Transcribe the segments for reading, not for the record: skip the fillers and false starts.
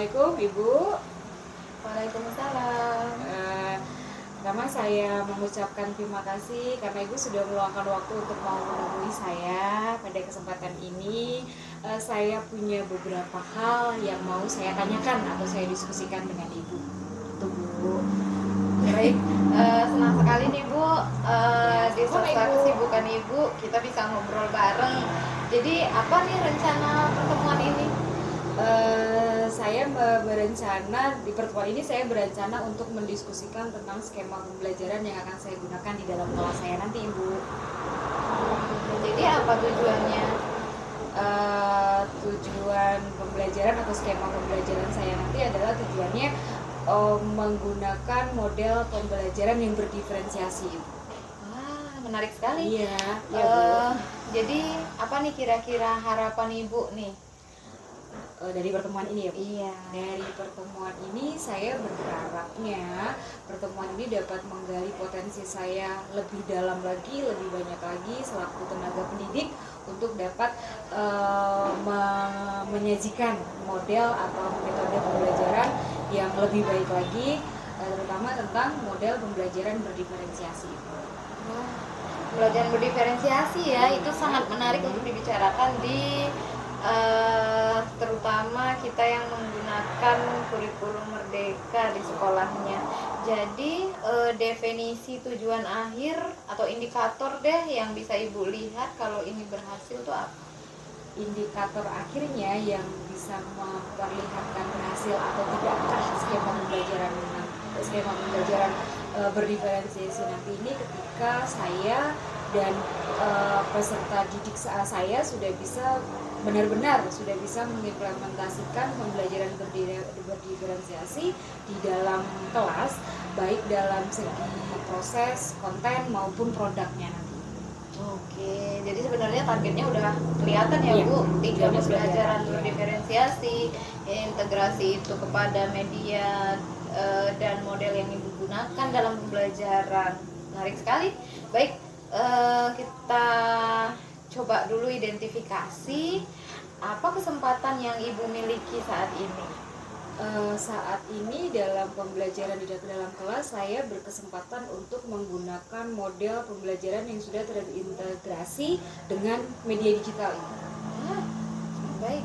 Assalamualaikum Ibu. Waalaikumsalam. Pertama saya mengucapkan terima kasih karena Ibu sudah meluangkan waktu untuk mau menemui saya pada kesempatan ini. Saya punya beberapa hal yang mau saya tanyakan atau saya diskusikan dengan Ibu. Tuh Bu. Baik, senang sekali nih Bu, di sama sela Ibu. kesibukan Ibu kita bisa ngobrol bareng. Jadi apa nih rencana pertemuan ini? Saya berencana di pertemuan ini saya berencana untuk mendiskusikan tentang skema pembelajaran yang akan saya gunakan di dalam kelas saya nanti Ibu. Jadi apa tujuannya? Tujuan pembelajaran atau skema pembelajaran saya nanti adalah tujuannya menggunakan model pembelajaran yang berdiferensiasi Ibu. Wah, menarik sekali. Iya, Bu. Jadi apa nih kira-kira harapan Ibu nih? Dari pertemuan ini ya Bu? Iya. Dari pertemuan ini saya berharapnya pertemuan ini dapat menggali potensi saya lebih dalam lagi, lebih banyak lagi selaku tenaga pendidik untuk dapat menyajikan model atau metode pembelajaran yang lebih baik lagi, terutama tentang model pembelajaran berdiferensiasi. Wah, pembelajaran berdiferensiasi ya, itu sangat menarik untuk dibicarakan di terutama kita yang menggunakan kurikulum merdeka di sekolahnya. Jadi definisi tujuan akhir atau indikator deh yang bisa Ibu lihat kalau ini berhasil tuh apa? Indikator akhirnya yang bisa memperlihatkan berhasil atau tidakkah skema pembelajaran berdiferensiasi nanti ini ketika saya dan peserta didik saya sudah bisa benar-benar sudah bisa mengimplementasikan pembelajaran berdiferensiasi di dalam kelas, baik dalam segi proses, konten maupun produknya nanti. Oke, jadi sebenarnya targetnya udah kelihatan ya Bu, tiga pembelajaran berdiferensiasi, integrasi itu kepada media dan model yang Ibu gunakan dalam pembelajaran. Menarik sekali. Baik, kita coba dulu identifikasi apa kesempatan yang Ibu miliki saat ini. Saat ini dalam pembelajaran di dalam kelas saya berkesempatan untuk menggunakan model pembelajaran yang sudah terintegrasi dengan media digital ini. Baik.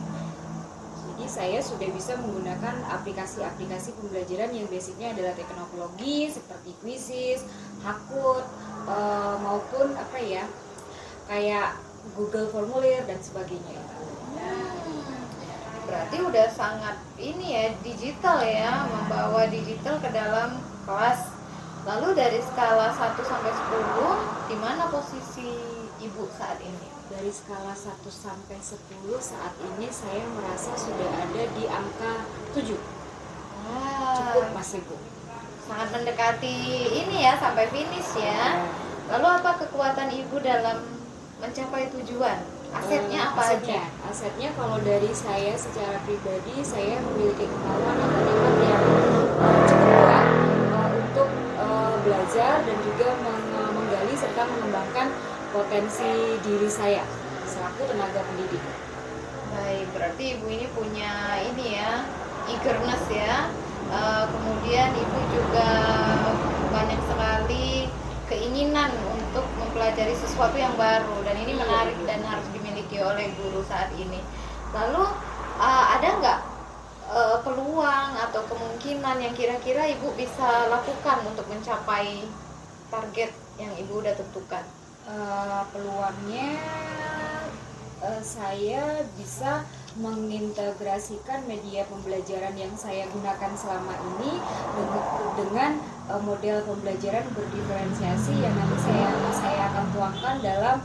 Jadi saya sudah bisa menggunakan aplikasi-aplikasi pembelajaran yang basicnya adalah teknologi seperti Quizzes, Hakut, maupun kayak Google Formulir dan sebagainya. Berarti udah sangat ini ya, digital ya, membawa digital ke dalam kelas. Lalu dari skala 1 sampai 10, di mana posisi Ibu saat ini? Dari skala 1 sampai 10 saat ini saya merasa sudah ada di angka 7. Cukup masih Bu. Sangat mendekati ini ya, sampai finish ya. Lalu apa kekuatan Ibu dalam mencapai tujuan? Asetnya apa aja? Asetnya kalau dari saya secara pribadi, saya memiliki kemampuan atau minat yang cukup kuat untuk belajar dan juga menggali serta mengembangkan potensi diri saya selaku tenaga pendidik. Baik, berarti Ibu ini punya ini ya, eagerness ya. Kemudian Ibu juga banyak sekali keinginan untuk mempelajari sesuatu yang baru, dan ini menarik dan harus dimiliki oleh guru saat ini. Lalu ada nggak peluang atau kemungkinan yang kira-kira Ibu bisa lakukan untuk mencapai target yang Ibu udah tentukan? Peluangnya saya bisa mengintegrasikan media pembelajaran yang saya gunakan selama ini dengan model pembelajaran berdiferensiasi yang nanti saya akan tuangkan dalam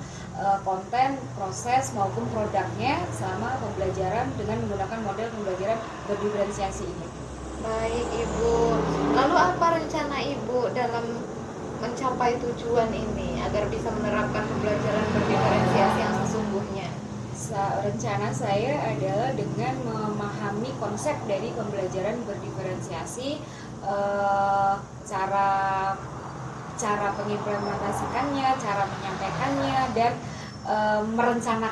konten, proses maupun produknya selama pembelajaran dengan menggunakan model pembelajaran berdiferensiasi ini. Baik Ibu, lalu apa rencana Ibu dalam mencapai tujuan ini agar bisa menerapkan pembelajaran berdiferensiasi yang sesungguhnya? Rencana saya adalah dengan memahami konsep dari pembelajaran berdiferensiasi, cara pengimplementasikannya, cara menyampaikannya, dan merancang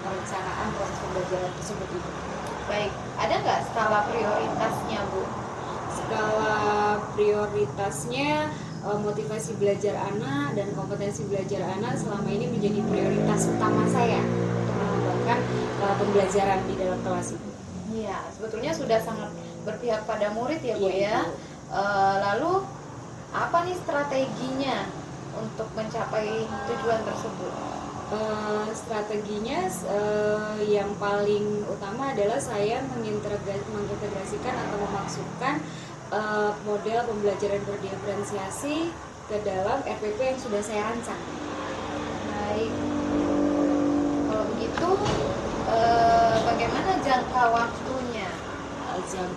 perencanaan proses pembelajaran tersebut itu. Baik, ada nggak skala prioritasnya, Bu? Skala prioritasnya, motivasi belajar anak dan kompetensi belajar anak selama ini menjadi prioritas utama saya untuk mengembangkan pembelajaran di dalam kelas itu. Iya, sebetulnya sudah sangat berpihak pada murid ya, Bu Iya, ya. Ibu. Lalu apa nih strateginya untuk mencapai tujuan tersebut? Strateginya yang paling utama adalah saya mengintegrasikan atau memasukkan model pembelajaran berdiferensiasi ke dalam RPP yang sudah saya rancang. Baik, kalau begitu bagaimana jangka waktunya?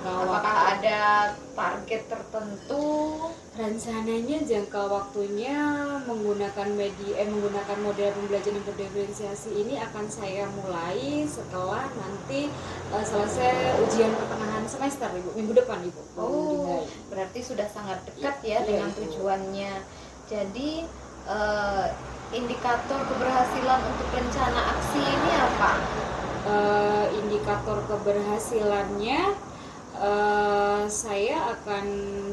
Apakah ada target tertentu? Rencananya jangka waktunya menggunakan model pembelajaran berdiferensiasi ini akan saya mulai setelah nanti selesai ujian pertengahan semester, Ibu, minggu depan, Ibu. Oh, berarti sudah sangat dekat ya dengan Ibu. tujuannya. Jadi indikator keberhasilan untuk rencana aksi ini apa? Indikator keberhasilannya, saya akan,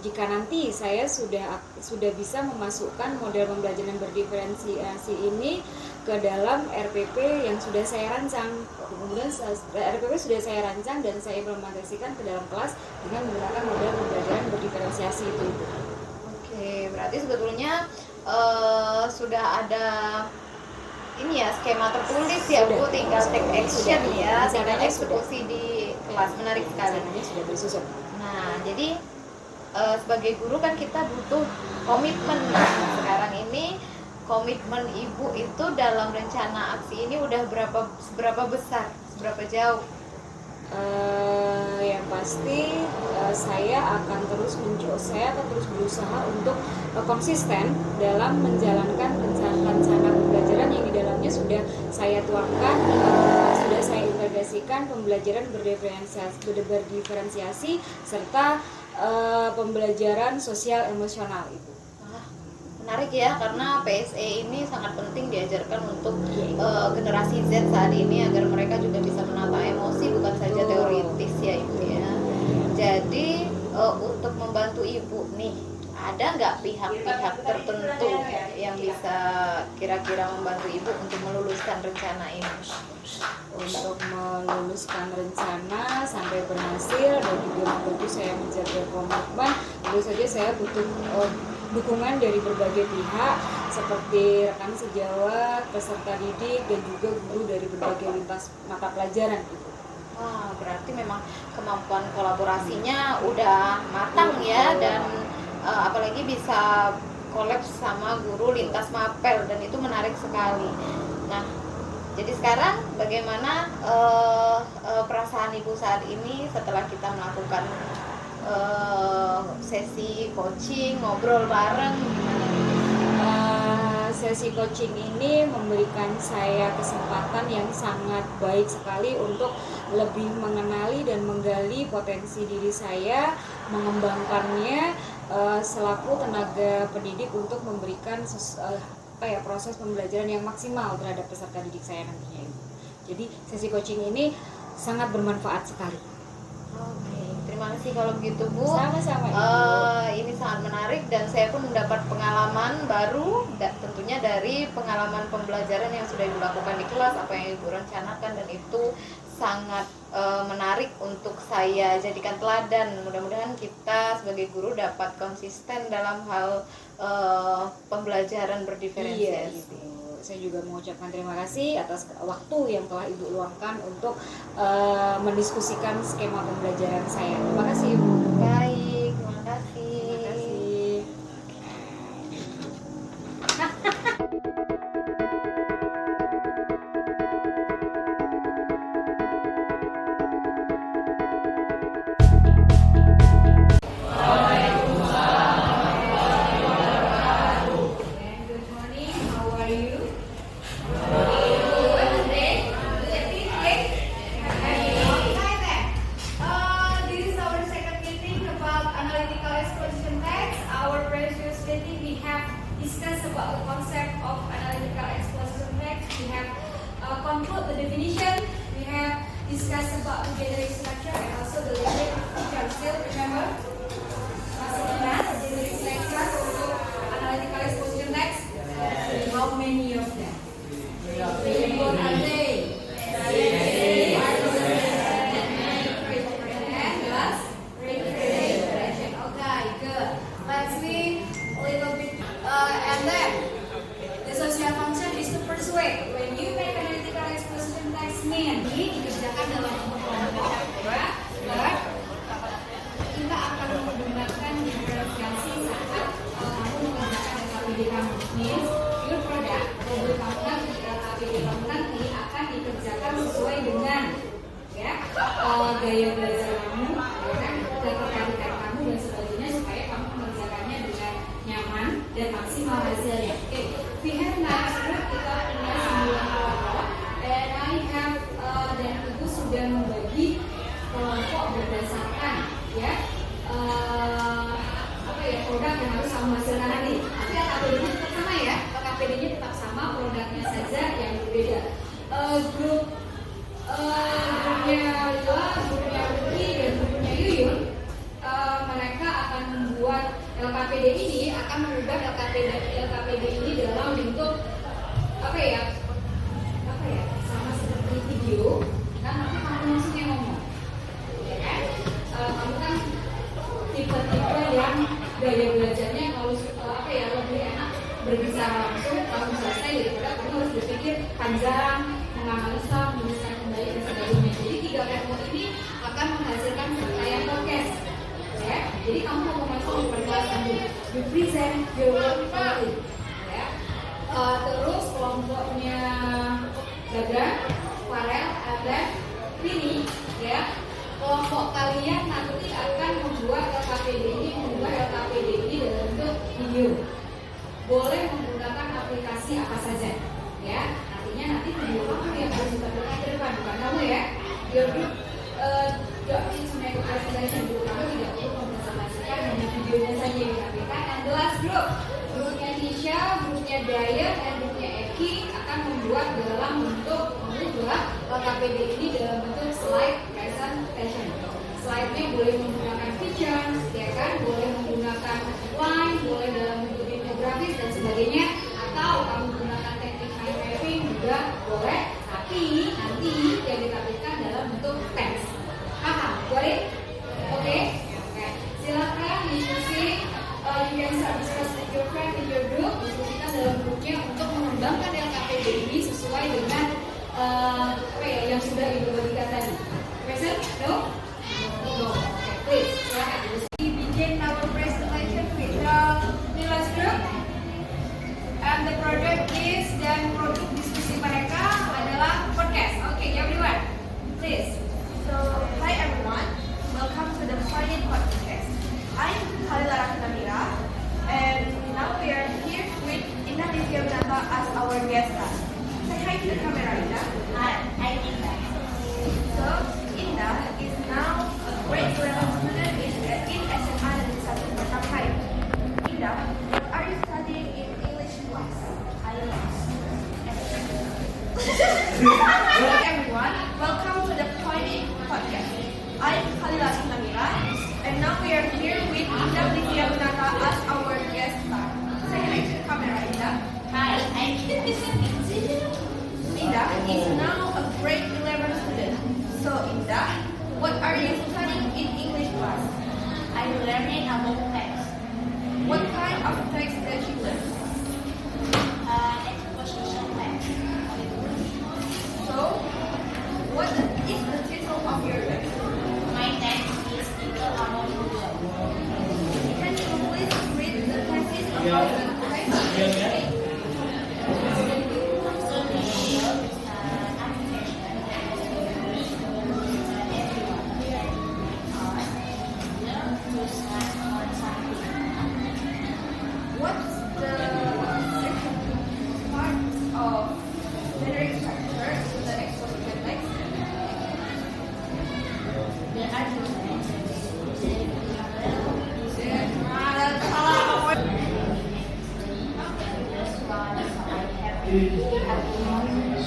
jika nanti saya sudah bisa memasukkan model pembelajaran berdiferensiasi ini ke dalam RPP yang sudah saya rancang. Kemudian RPP sudah saya rancang dan saya implementasikan ke dalam kelas dengan menggunakan model pembelajaran berdiferensiasi itu. Oke, berarti sebetulnya sudah ada ini ya, skema tertulis ya, Bu, tinggal take action ya, tinggal eksekusi di kelas. Menarik sekali. Rencananya sudah bersusun. Nah, jadi sebagai guru kan kita butuh komitmen. Sekarang ini komitmen Ibu itu dalam rencana aksi ini udah seberapa besar, seberapa jauh? Yang pasti saya akan terus berusaha untuk konsisten dalam menjalankan rencana pembelajaran yang di dalamnya sudah saya tuangkan, sudah saya integrasikan pembelajaran berdiferensiasi serta pembelajaran sosial emosional itu. Menarik ya, karena PSE ini sangat penting diajarkan untuk generasi Z saat ini agar mereka juga bisa menata emosi, bukan saja teoritis ya Ibu ya. Jadi untuk membantu Ibu nih, ada nggak pihak-pihak tertentu yang bisa kira-kira membantu Ibu untuk meluluskan rencana ini? Untuk meluluskan rencana sampai berhasil dan juga membantu saya menjaga komitmen, tentu saja saya butuh dukungan dari berbagai pihak seperti rekan sejawat, peserta didik, dan juga guru dari berbagai lintas mata pelajaran. Wah, berarti memang kemampuan kolaborasinya udah matang ya, dan apalagi bisa kolaps sama guru lintas mapel, dan itu menarik sekali. Nah, jadi sekarang bagaimana perasaan Ibu saat ini setelah kita melakukan sesi coaching, ngobrol bareng, gimana? Sesi coaching ini memberikan saya kesempatan yang sangat baik sekali untuk lebih mengenali dan menggali potensi diri saya, mengembangkannya selaku tenaga pendidik untuk memberikan proses pembelajaran yang maksimal terhadap peserta didik saya nantinya. Jadi sesi coaching ini sangat bermanfaat sekali. Oke, terima kasih kalau begitu Bu. Sama-sama. Ini sangat menarik dan saya pun mendapat pengalaman baru, tentunya dari pengalaman pembelajaran yang sudah dilakukan di kelas, apa yang Ibu rencanakan, dan itu sangat menarik untuk saya jadikan teladan. Mudah-mudahan kita sebagai guru dapat konsisten dalam hal pembelajaran berdiferensiasi. Iya, saya juga mengucapkan terima kasih atas waktu yang telah Ibu luangkan untuk mendiskusikan skema pembelajaran saya. Terima kasih, Ibu. Baik, terima kasih. Terima kasih. Conclude the definition. We have discuss about the generic structure and also the linear feature. Still remember? Masih ingat generic structure untuk analytical exposition text? How many of them? What are they? Okay, good. Let's see a little bit. And then the social function is to persuade. When you make analytical exposition text mean dikerjakan dalam kelompok, but kita akan menggunakan diferensiasi saat kamu mengerjakan LKPD kamu. Means your product, produk kamu nanti, LKPD kamu nanti akan dikerjakan sesuai dengan gaya belajar kamu, ketertarikan kamu dan sebagainya supaya kamu mengerjakannya dengan nyaman dan maksimal hasilnya. Okay. We have next group, kita punya 9 kelompok, and I have dan ibu sudah membagi kelompok berdasarkan produk yang harus kamu hasilkan nanti. Tapi LKPD-nya tetap sama ya, LKPD-nya tetap sama, produknya saja yang berbeda. Grupnya Lila, grupnya Ruki, dan grupnya Yuyun, mereka akan membuat LKPD ini, akan mengubah LKPD ini dalam bentuk sama seperti video, kan nanti kamu langsung yang ngomong, ya kan? Kamu kan tipe-tipe yang gaya belajarnya kalau lebih enak berbicara langsung, langsung selesai daripada kamu harus berpikir panjang, menganalisa, menuliskan kembali dan sebagainya. Jadi 3 kelompok ini akan menghasilkan serangkaian podcast. Ya, jadi kamu mau masuk ke perkenalan dulu. You present your work fully. Ya. Terus kelompoknya Gaga, Farel, dan Rini, ya. Kelompok kalian nanti akan membuat LKPD ini dalam bentuk video. Boleh menggunakan aplikasi apa saja, ya. Artinya nanti video kamu yang harus ditampilkan ke depan, bukan kamu ya. Your group don't need to make a presentation. Guru kamu tidak perlu mempresentasikan, hanya videonya saja yang ditampilkan. And the last group, grupnya Tisha, grupnya Brian, dan grupnya Eki akan membuat dalam bentuk mengubah LKPD ini dalam bentuk slide presentation. Slide-nya boleh menggunakan feature, ya kan? Boleh menggunakan line, boleh dalam bentuk infografis dan sebagainya, atau kamu menggunakan teknik mind mapping juga boleh. Tapi nanti yang ditampilkan dalam bentuk teks. Paham? Got it? Oke? Silakan diskusi. You can start discuss with your friend in your group. Diskusikan dalam grupnya untuk mengembangkan LKPD ini sesuai dengan yang sudah ibu bagikan tadi. Present? No? No. Okay, please. Silakan. We begin our presentation with the last group. And the project is, dan produk diskusi mereka adalah podcast. Okay, everyone, please. So, hi everyone, welcome to the Pointed Podcast. I'm Khalila Rahmanamira, and now we are here with Indah Livia Benata as our guest. Say hi to the camera, Indah. Hi, I'm Indah. So, Indah is now a grade 11 student in SMA Negeri 1 Batam. Indah, what are you studying in English class? I love Hi everyone, welcome to the Pointed Podcast. I'm Khalila Rahmanamira, and now we are here with Indah Livia Benata as our guest star. Say hi to the camera, Indah. Hi, I'm Indah is now a grade 11 student. So, Indah, what are you studying in English class? I'm learning about text. What kind of text that you learn? Exposition text. So, what is the title of your text? My text is titled about Google. Can you please read the thesis about the text? What's the second part of generic structure in the exposition text? The argument. Salah. Just one, so I have the argument.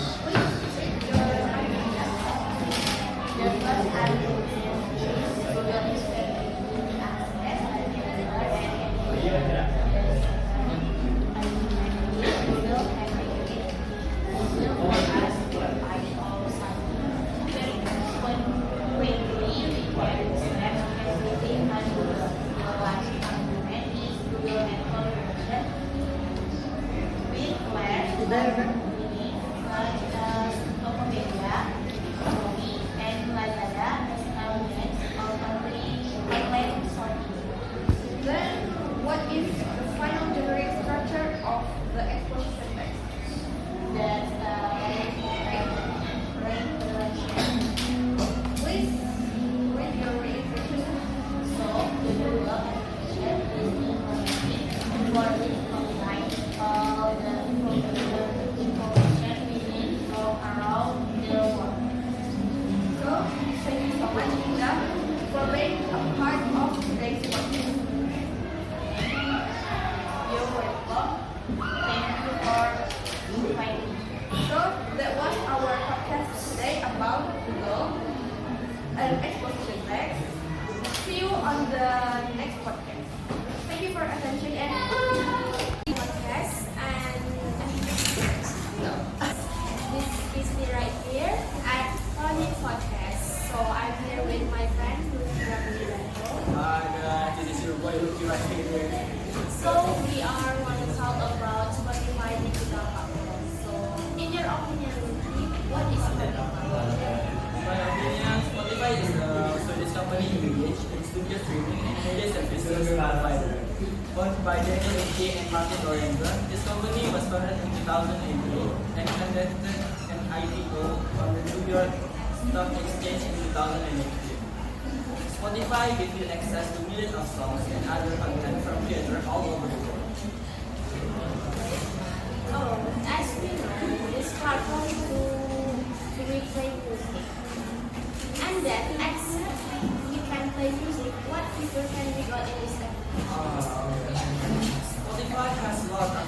on the next podcast. Thank you for attention and podcast. And this is me right here at Funny Podcast. So I'm here with my friend Lucky Ramiro. Hi guys, this is your boy Lucky right here. So we are going to talk about Spotify digital platform. So in your opinion, Lucky, what is Spotify? My opinion, Spotify is a Swedish company engaged in studio streaming and media services provider. Owned by Daniel Ek and Martin Lorenzen, this company was founded in 2008 and conducted an IPO on the New York Stock Exchange in 2018. Spotify gives you access to millions of songs and other content from creators all over the world. Oh, as we know, this platform to replay music. And then, except you can play music, what feature can we got in this app? Spotify has a lot of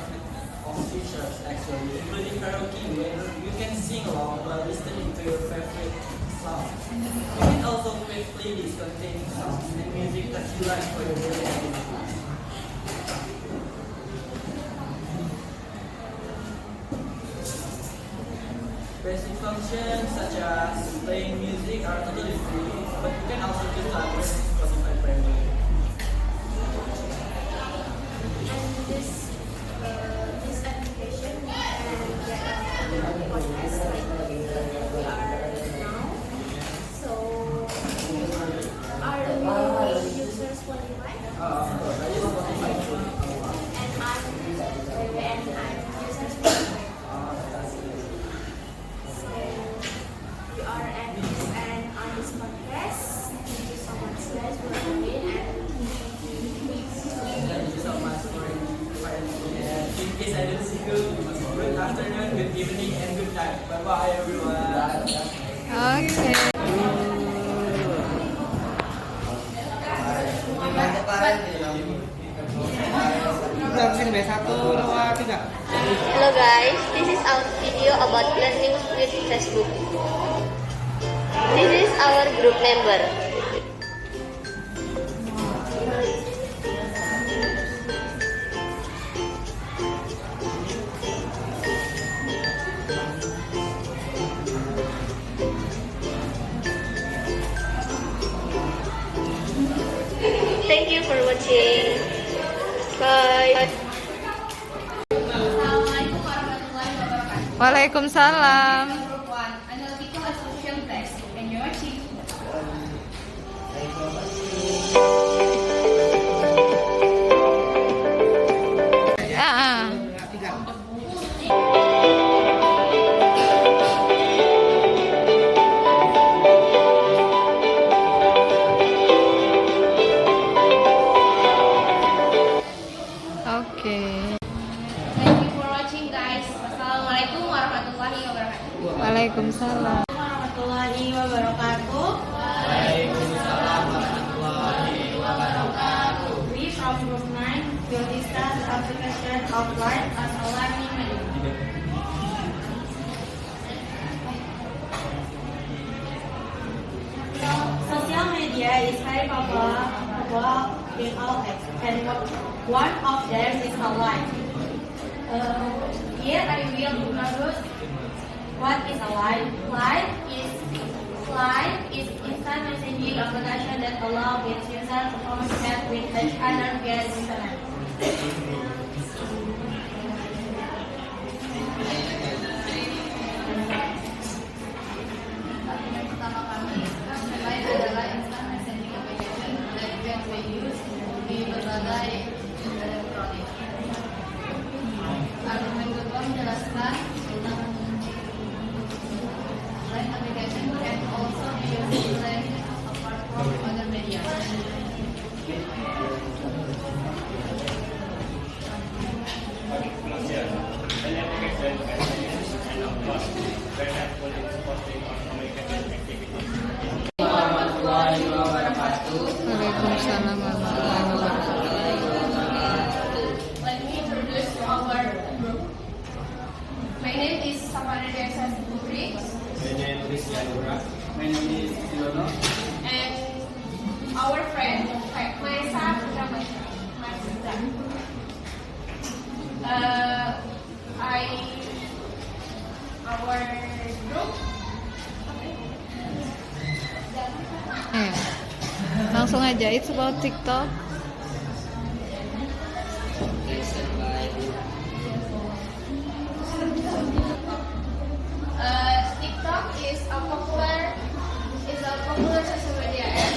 features actually, including karaoke where you can sing along while listening to your favorite songs. You can also create playlists containing songs and music that you like for your daily activities. Basic functions such as playing music are totally free, but you can also choose to upgrade Spotify Premium. And this application can get a podcast like we are now. So, are we users Spotify? Of course, I use Spotify too. And I'm user Spotify. That's it. So, we are at this end on this podcast. Thank you so much guys for coming and Thank you so much for inviting me. And in case I didn't see you, good afternoon, good evening, and good night. Bye bye, everyone. Hello guys, this is our video about learning with Facebook. This is our group member. Thank you for watching. Bye. Assalamualaikum warahmatullahi wabarakatuh. Waalaikumsalam. Group 1, analytical and social test. And you're watching. Ah. Oke. Thank you for watching guys. Assalamualaikum warahmatullahi wabarakatuh. Waalaikumsalam. Warahmatullahi wabarakatuh. We from group 9 will discuss the application of light as a learning medium. Social media is very popular in all apps, and one of them is online. Here I will introduce what is a live. Live is instant messaging application that allows its users to communicate with each other via the internet. Pertama kami, live adalah instant messaging application that can be used di berbagai elektronik. Argumen kedua menjelaskan tentang live application can also be used to learn apart from other media. Waalaikumsalam warahmatullahi wabarakatuh. Let me introduce our group. My name is Sapari Desa Putri, My name is Yanura. My name is Silono. and our friend our group. Langsung aja, it's about TikTok. TikTok is a popular social media app.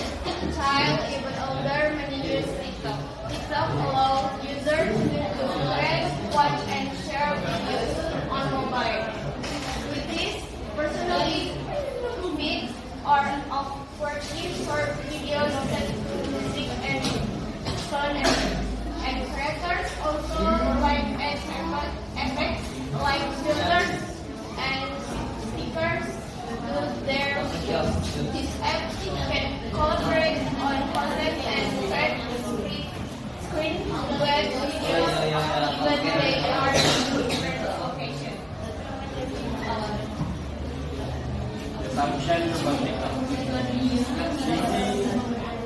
Child, even older, many use TikTok. TikTok allows users to create, watch, and share videos on mobile. With this, personally, feeds or of working short videos that music and sound and creators also provide effects like filters and stickers to their videos. This app can collaborate on content and set screen web videos even they are in different locations. Assumption about TikTok.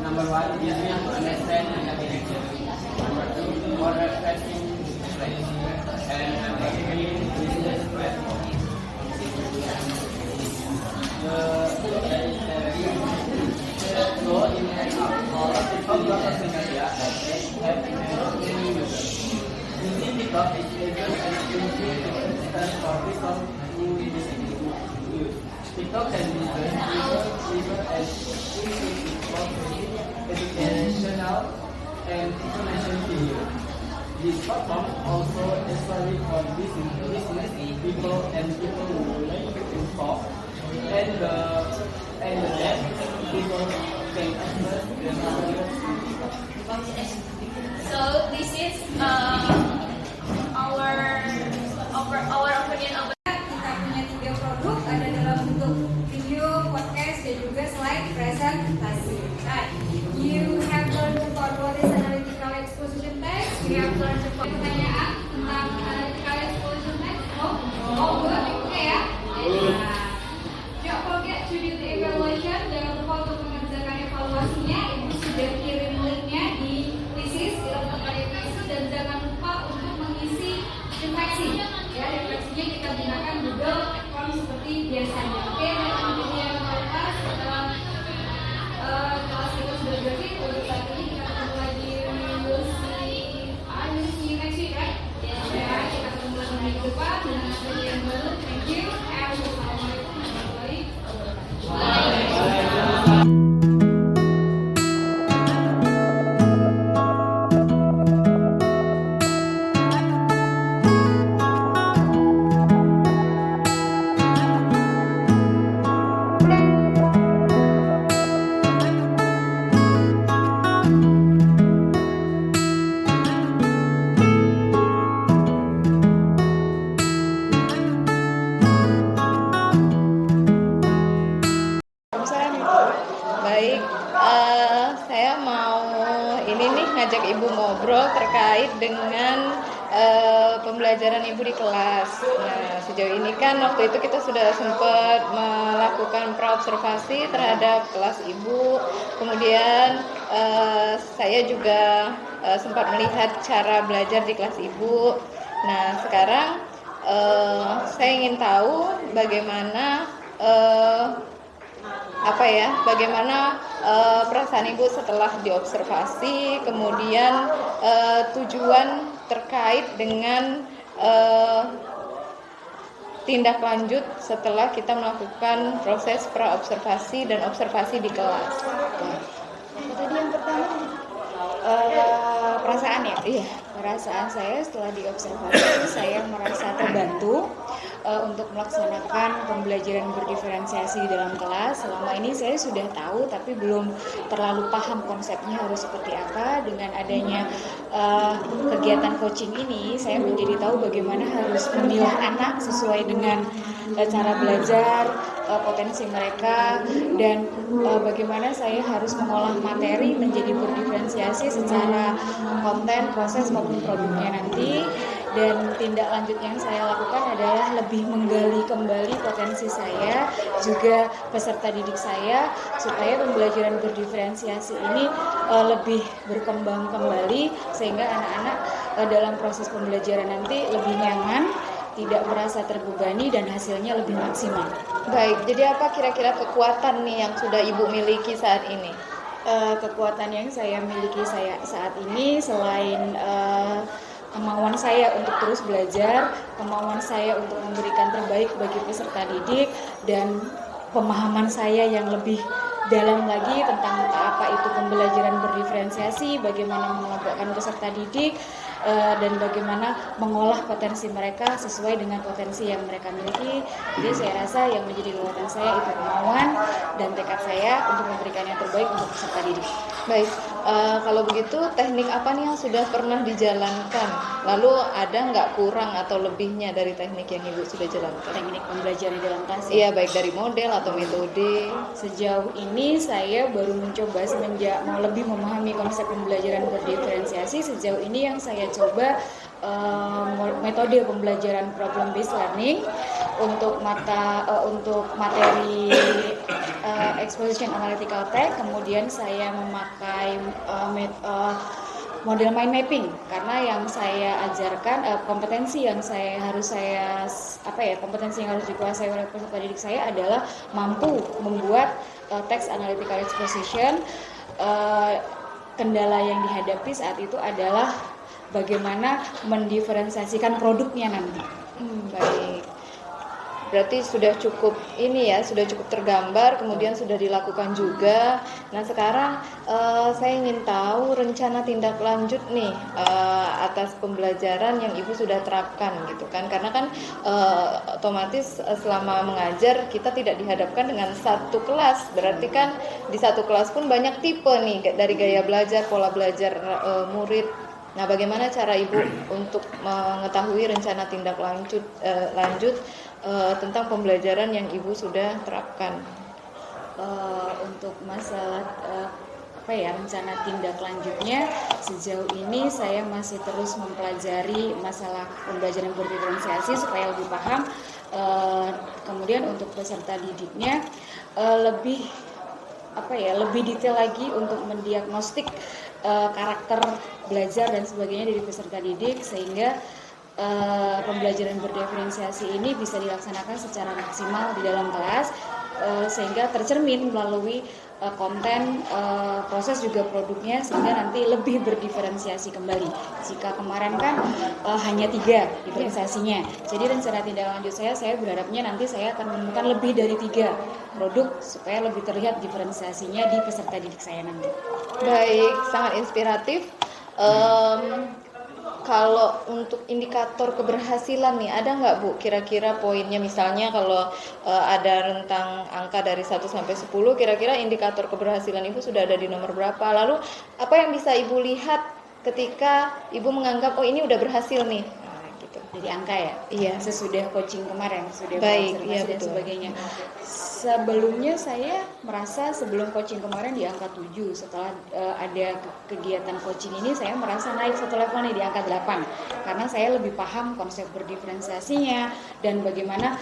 Number one, easy to understand and architecture. Number two, more refreshing display. And basically, business platform. So, in all TikTok social media have many users. Using TikTok is able and easy to understand for people who use. TikTok can be even as educational and information video. This platform also is valid for business people and people who like to info and the that people can access the knowledge. So this is our opinion about. Kita punya 3 produk, ada dalam bentuk video, podcast, dan juga slide presentasi. Nah, you have learned about what is analytical exposition text. You have learned about pertanyaan tentang analytical exposition text. Oh, good, oke ya. Don't forget to do the evaluation. Jangan lupa untuk mengerjakan evaluasinya. Ibu sudah kirim linknya di quizzes, di tempat quizzes, dan jangan lupa untuk mengisi refleksi. Ya, refleksinya kita gunakan Google Form seperti biasanya. Oke, dan yang kelas setelah kelas kita sudah berakhir untuk saat ini, kita ketemu lagi see you next week, right? Ya, kita ketemu lagi minggu depan dengan materi yang baru. Thank you. Assalamualaikum warahmatullahi wabarakatuh. Baik, saya mau ini nih ngajak Ibu ngobrol terkait dengan pembelajaran Ibu di kelas. Nah, sejauh ini kan waktu itu kita sudah sempat melakukan praobservasi terhadap kelas Ibu. Kemudian saya juga sempat melihat cara belajar di kelas Ibu. Nah, sekarang saya ingin tahu bagaimana bagaimana perasaan Ibu setelah diobservasi, kemudian tujuan terkait dengan tindak lanjut setelah kita melakukan proses praobservasi dan observasi di kelas. Tadi yang pertama perasaan ya? Iya, perasaan saya setelah diobservasi saya merasa terbantu untuk melaksanakan pembelajaran berdiferensiasi di dalam kelas. Selama ini saya sudah tahu tapi belum terlalu paham konsepnya harus seperti apa. Dengan adanya kegiatan coaching ini, saya menjadi tahu bagaimana harus memilah anak sesuai dengan cara belajar, potensi mereka, dan bagaimana saya harus mengolah materi menjadi berdiferensiasi secara konten, proses maupun produknya nanti. Dan tindak lanjut yang saya lakukan adalah lebih menggali kembali potensi saya, juga peserta didik saya, supaya pembelajaran berdiferensiasi ini lebih berkembang kembali, sehingga anak-anak dalam proses pembelajaran nanti lebih nyaman tidak merasa terbebani dan hasilnya lebih maksimal. Baik, jadi apa kira-kira kekuatan nih yang sudah Ibu miliki saat ini? Kekuatan yang saya miliki saat ini selain kemauan saya untuk terus belajar, kemauan saya untuk memberikan terbaik bagi peserta didik, dan pemahaman saya yang lebih dalam lagi tentang apa itu pembelajaran berdiferensiasi, bagaimana mengelompokkan peserta didik, dan bagaimana mengolah potensi mereka sesuai dengan potensi yang mereka miliki. Jadi saya rasa yang menjadi kekuatan saya itu kemauan dan tekad saya untuk memberikan yang terbaik untuk peserta didik. Baik, kalau begitu teknik apa nih yang sudah pernah dijalankan? Lalu ada nggak kurang atau lebihnya dari teknik yang Ibu sudah jalankan? Teknik pembelajaran di dalam kelas. Iya, baik dari model atau metode. Sejauh ini saya baru mencoba semenjak mau lebih memahami konsep pembelajaran berdiferensiasi. Sejauh ini yang saya coba metode pembelajaran problem based learning untuk materi exposition analytical text. Kemudian saya memakai model mind mapping karena yang saya ajarkan kompetensi yang harus dikuasai oleh peserta didik saya adalah mampu membuat text analytical exposition. Kendala yang dihadapi saat itu adalah bagaimana mendiferensiasikan produknya nanti. Baik. Berarti sudah cukup sudah cukup tergambar, kemudian sudah dilakukan juga. Nah sekarang saya ingin tahu rencana tindak lanjut nih atas pembelajaran yang Ibu sudah terapkan gitu kan, karena kan otomatis selama mengajar kita tidak dihadapkan dengan satu kelas, berarti kan di satu kelas pun banyak tipe nih dari gaya belajar, pola belajar murid. Nah, bagaimana cara Ibu untuk mengetahui rencana tindak lanjut tentang pembelajaran yang Ibu sudah terapkan? Untuk masalah rencana tindak lanjutnya, sejauh ini saya masih terus mempelajari masalah pembelajaran berdiferensiasi supaya lebih paham. Kemudian untuk peserta didiknya lebih detail lagi untuk mendiagnostik karakter belajar dan sebagainya dari peserta didik, sehingga pembelajaran berdiferensiasi ini bisa dilaksanakan secara maksimal di dalam kelas, sehingga tercermin melalui konten, proses juga produknya, sehingga nanti lebih berdiferensiasi kembali. Jika kemarin kan hanya 3 diferensiasinya, jadi rencana tindak lanjut saya berharapnya nanti saya akan menemukan lebih dari 3 produk supaya lebih terlihat diferensiasinya di peserta didik saya nanti. Baik, sangat inspiratif. Kalau untuk indikator keberhasilan nih, ada nggak Bu kira-kira poinnya? Misalnya kalau ada rentang angka dari 1 sampai 10, kira-kira indikator keberhasilan Ibu sudah ada di nomor berapa? Lalu apa yang bisa Ibu lihat ketika Ibu menganggap ini udah berhasil nih? Nah, gitu. Jadi angka ya? Iya. Sesudah coaching kemarin, sudah Baik, iya, dan betul. sebagainya. Sebelumnya saya merasa sebelum coaching kemarin di angka 7, setelah ada kegiatan coaching ini saya merasa naik 1 level nih di angka 8, karena saya lebih paham konsep berdiferensiasinya dan bagaimana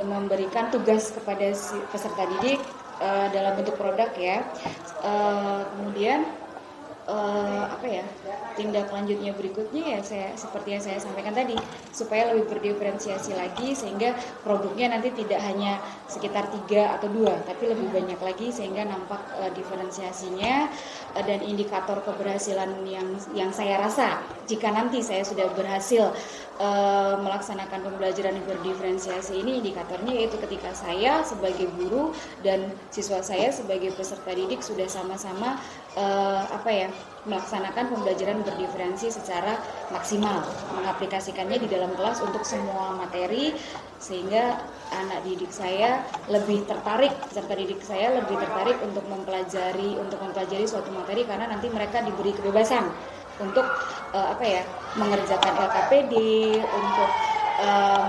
memberikan tugas kepada si peserta didik dalam bentuk produk ya. Kemudian tindak lanjutnya berikutnya ya seperti yang saya sampaikan tadi, supaya lebih berdiferensiasi lagi sehingga produknya nanti tidak hanya sekitar 3 atau 2 tapi lebih banyak lagi, sehingga nampak diferensiasinya dan indikator keberhasilan yang saya rasa jika nanti saya sudah berhasil melaksanakan pembelajaran berdiferensiasi ini, indikatornya yaitu ketika saya sebagai guru dan siswa saya sebagai peserta didik sudah sama-sama melaksanakan pembelajaran berdiferensi secara maksimal, mengaplikasikannya di dalam kelas untuk semua materi, sehingga anak didik saya lebih tertarik, peserta didik saya lebih tertarik untuk mempelajari suatu materi, karena nanti mereka diberi kebebasan untuk mengerjakan LKPD, untuk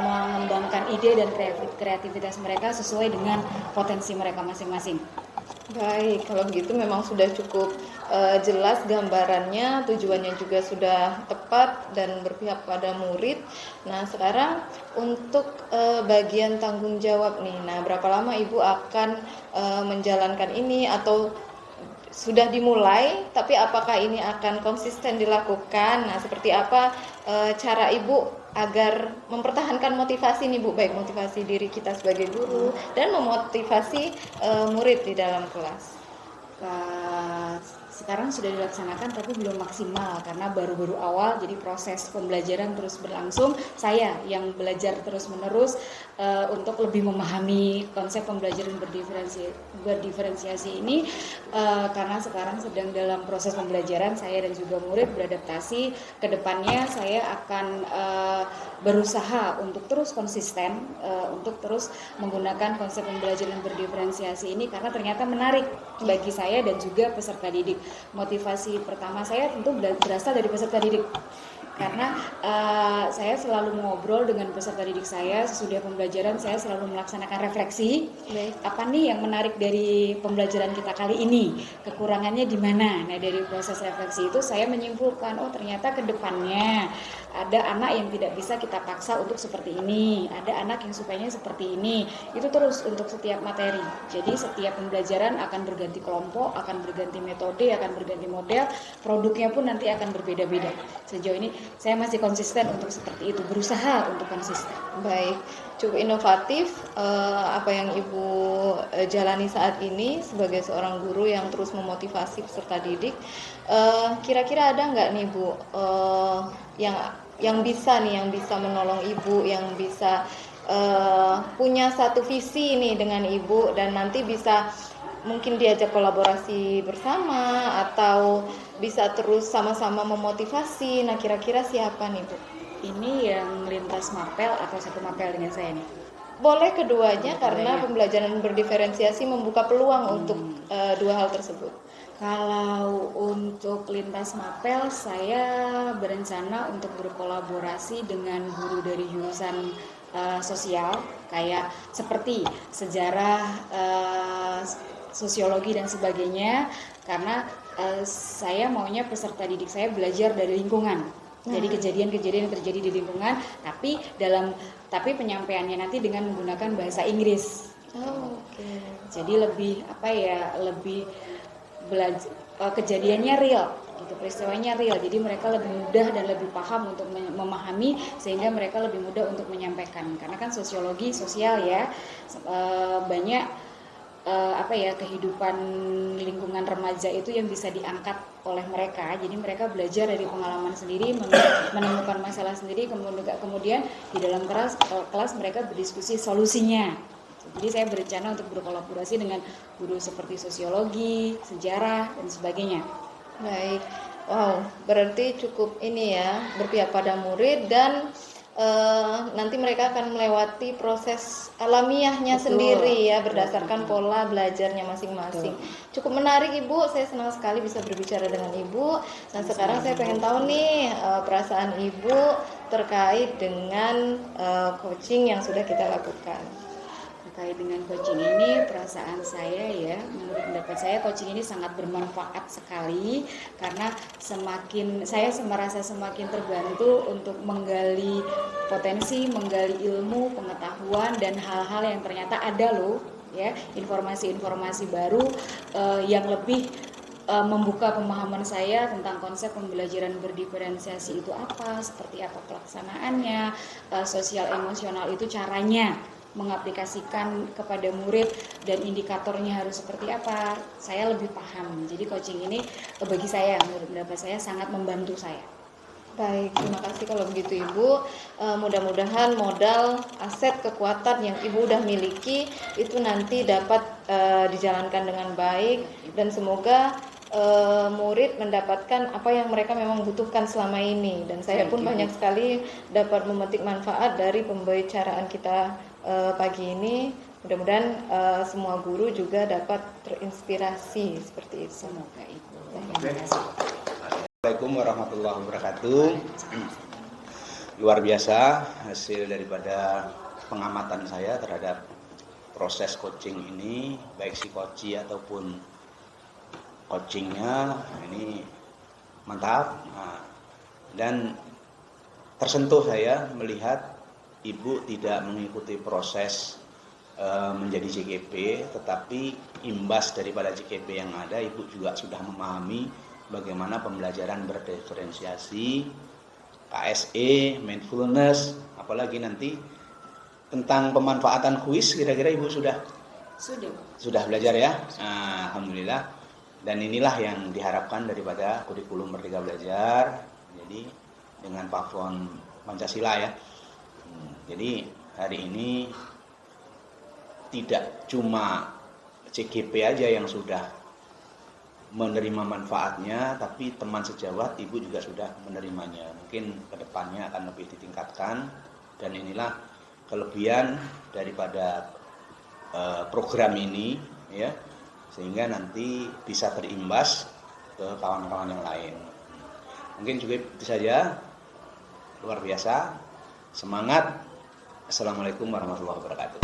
mengembangkan ide dan kreativitas mereka sesuai dengan potensi mereka masing-masing. Baik, kalau begitu memang sudah cukup jelas gambarannya, tujuannya juga sudah tepat dan berpihak pada murid. Nah, sekarang untuk bagian tanggung jawab nih. Nah, berapa lama Ibu akan menjalankan ini, atau sudah dimulai, tapi apakah ini akan konsisten dilakukan? Nah, seperti apa cara Ibu agar mempertahankan motivasi nih Bu, baik motivasi diri kita sebagai guru dan memotivasi murid di dalam kelas? Sekarang sudah dilaksanakan tapi belum maksimal karena baru-baru awal, jadi proses pembelajaran terus berlangsung. Saya yang belajar terus-menerus untuk lebih memahami konsep pembelajaran berdiferensiasi ini, karena sekarang sedang dalam proses pembelajaran, saya dan juga murid beradaptasi. Kedepannya saya akan berusaha untuk terus konsisten, untuk terus menggunakan konsep pembelajaran berdiferensiasi ini karena ternyata menarik bagi saya dan juga peserta didik. Motivasi pertama saya tentu berasal dari peserta didik karena saya selalu ngobrol dengan peserta didik saya sesudah pembelajaran. Saya selalu melaksanakan refleksi. Apa nih yang menarik dari pembelajaran kita kali ini, kekurangannya di mana. Nah, dari proses refleksi itu saya menyimpulkan, oh ternyata ke depannya ada anak yang tidak bisa kita paksa untuk seperti ini, ada anak yang sukanya seperti ini. Itu terus untuk setiap materi. Jadi setiap pembelajaran akan berganti kelompok, akan berganti metode, akan berganti model, produknya pun nanti akan berbeda-beda. Sejauh ini saya masih konsisten untuk seperti itu, berusaha untuk konsisten. Baik, cukup inovatif apa yang Ibu jalani saat ini sebagai seorang guru yang terus memotivasi peserta didik. Kira-kira ada nggak nih Bu yang bisa menolong Ibu, yang bisa punya satu visi nih dengan Ibu dan nanti bisa mungkin diajak kolaborasi bersama atau bisa terus sama-sama memotivasi. Nah, kira-kira siapa nih Bu? Ini yang lintas mapel atau satu mapel dengan saya nih? Boleh keduanya karena pembelajaran berdiferensiasi membuka peluang untuk dua hal tersebut. Kalau untuk lintas mapel, saya berencana untuk berkolaborasi dengan guru dari jurusan sosial, kayak seperti sejarah, sosiologi dan sebagainya, karena saya maunya peserta didik saya belajar dari lingkungan. Jadi kejadian-kejadian yang terjadi di lingkungan, tapi penyampaiannya nanti dengan menggunakan bahasa Inggris. Okay. Jadi lebih belajar kejadiannya real, gitu, peristiwanya real. Jadi mereka lebih mudah dan lebih paham untuk memahami, sehingga mereka lebih mudah untuk menyampaikan. Karena kan sosiologi sosial ya, banyak kehidupan lingkungan remaja itu yang bisa diangkat oleh mereka. Jadi mereka belajar dari pengalaman sendiri, menemukan masalah sendiri, kemudian di dalam kelas mereka berdiskusi solusinya. Jadi saya berencana untuk berkolaborasi dengan guru seperti sosiologi, sejarah dan sebagainya. Baik, wow, berarti cukup ini ya, berpihak pada murid dan nanti mereka akan melewati proses alamiahnya sendiri ya, berdasarkan pola belajarnya masing-masing. Cukup menarik Ibu, saya senang sekali bisa berbicara dengan Ibu. Dan sekarang saya pengen tahu nih perasaan Ibu terkait dengan coaching yang sudah kita lakukan. Terkait dengan coaching ini, perasaan saya ya, menurut pendapat saya coaching ini sangat bermanfaat sekali karena saya merasa semakin terbantu untuk menggali potensi, menggali ilmu, pengetahuan dan hal-hal yang ternyata ada loh ya, informasi-informasi baru yang lebih membuka pemahaman saya tentang konsep pembelajaran berdiferensiasi itu apa, seperti apa pelaksanaannya, sosial emosional itu caranya mengaplikasikan kepada murid dan indikatornya harus seperti apa, saya lebih paham. Jadi coaching ini bagi saya, menurut pendapat saya sangat membantu saya. Baik, terima kasih kalau begitu Ibu. Mudah-mudahan modal, aset, kekuatan yang Ibu udah miliki itu nanti dapat dijalankan dengan baik dan semoga murid mendapatkan apa yang mereka memang butuhkan selama ini. Dan saya pun banyak sekali dapat memetik manfaat dari pembicaraan kita pagi ini. Mudah-mudahan semua guru juga dapat terinspirasi seperti itu. Semoga itu. Assalamualaikum warahmatullahi wabarakatuh. Luar biasa hasil daripada pengamatan saya terhadap proses coaching ini, baik psikoci ataupun coachingnya, ini mantap. Dan tersentuh saya melihat Ibu tidak mengikuti proses menjadi JKP, tetapi imbas daripada JKP yang ada, Ibu juga sudah memahami bagaimana pembelajaran berdiferensiasi, KSE, mindfulness, apalagi nanti tentang pemanfaatan kuis, kira-kira Ibu sudah belajar ya. Nah, alhamdulillah. Dan inilah yang diharapkan daripada kurikulum Merdeka Belajar. Jadi dengan platform Pancasila ya. Jadi hari ini tidak cuma CGP aja yang sudah menerima manfaatnya, tapi teman sejawat Ibu juga sudah menerimanya. Mungkin kedepannya akan lebih ditingkatkan, dan inilah kelebihan daripada program ini ya, sehingga nanti bisa berimbas ke kawan-kawan yang lain. Mungkin juga itu saja. Luar biasa. Semangat. Assalamualaikum warahmatullahi wabarakatuh.